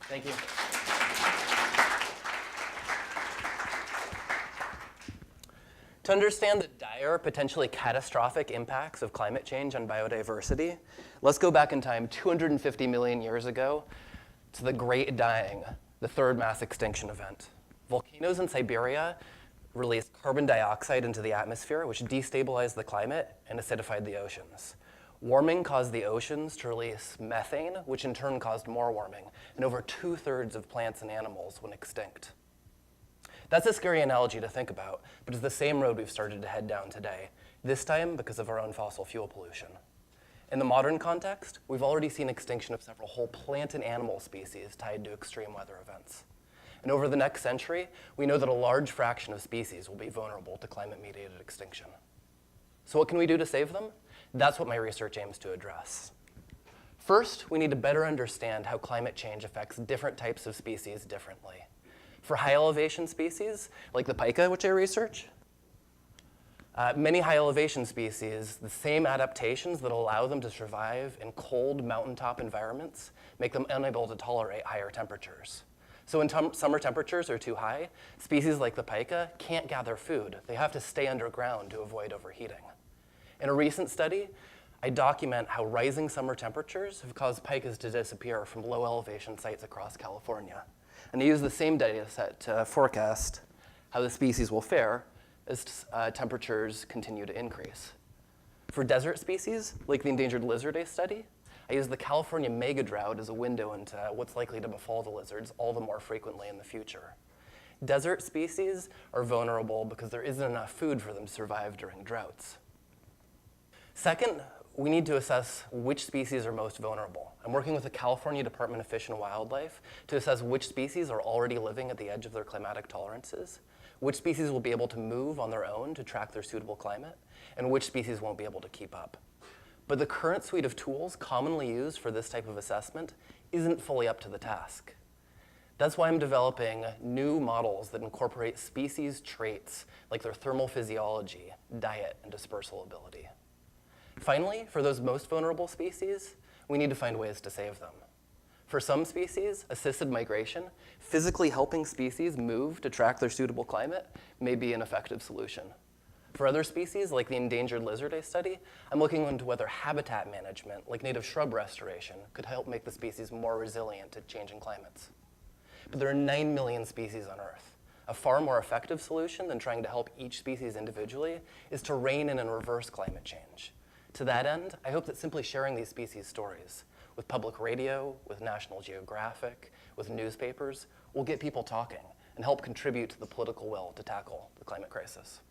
Thank you. To understand the dire, potentially catastrophic impacts of climate change on biodiversity, let's go back in time 250 million years ago to the Great Dying, the third mass extinction event. Volcanoes in Siberia released carbon dioxide into the atmosphere, which destabilized the climate and acidified the oceans. Warming caused the oceans to release methane, which in turn caused more warming, and over 2/3 of plants and animals went extinct. That's a scary analogy to think about, but it's the same road we've started to head down today, this time because of our own fossil fuel pollution. In the modern context, we've already seen extinction of several whole plant and animal species tied to extreme weather events. And over the next century, we know that a large fraction of species will be vulnerable to climate-mediated extinction. So what can we do to save them? That's what my research aims to address. First, we need to better understand how climate change affects different types of species differently. For high elevation species, like the pika, which I research, many high elevation species, the same adaptations that allow them to survive in cold mountaintop environments make them unable to tolerate higher temperatures. So when summer temperatures are too high, species like the pika can't gather food. They have to stay underground to avoid overheating. In a recent study, I document how rising summer temperatures have caused pikas to disappear from low elevation sites across California. And I use the same data set to forecast how the species will fare as temperatures continue to increase. For desert species, like the endangered lizard study, I use the California mega drought as a window into what's likely to befall the lizards all the more frequently in the future. Desert species are vulnerable because there isn't enough food for them to survive during droughts. Second, we need to assess which species are most vulnerable. I'm working with the California Department of Fish and Wildlife to assess which species are already living at the edge of their climatic tolerances, which species will be able to move on their own to track their suitable climate, and which species won't be able to keep up. But the current suite of tools commonly used for this type of assessment isn't fully up to the task. That's why I'm developing new models that incorporate species traits like their thermal physiology, diet, and dispersal ability. Finally, for those most vulnerable species, we need to find ways to save them. For some species, assisted migration, physically helping species move to track their suitable climate, may be an effective solution. For other species, like the endangered lizard study, I'm looking into whether habitat management, like native shrub restoration, could help make the species more resilient to changing climates. But there are 9 million species on Earth. A far more effective solution than trying to help each species individually is to rein in and reverse climate change. To that end, I hope that simply sharing these species stories with public radio, with National Geographic, with newspapers, will get people talking and help contribute to the political will to tackle the climate crisis.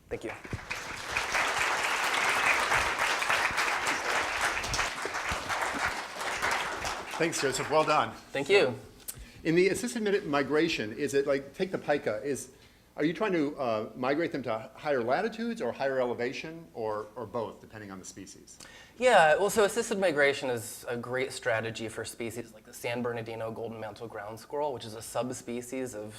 Thank you. Thanks, Joseph. Well done. Thank you. In the assisted migration, is it like, take the pika, are you trying to migrate them to higher latitudes or higher elevation or both, depending on the species? Yeah, well, so assisted migration is a great strategy for species like the San Bernardino golden mantle ground squirrel, which is a subspecies of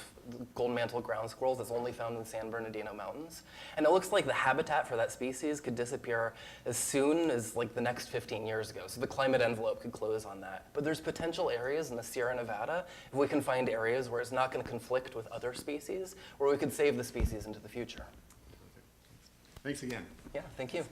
golden mantle ground squirrels that's only found in the San Bernardino mountains. And it looks like the habitat for that species could disappear as soon as like the next 15 years ago. So the climate envelope could close on that. But there's potential areas in the Sierra Nevada, if we can find areas where it's not going to conflict with other species, where we could save the species into the future. Thanks again. Yeah, thank you.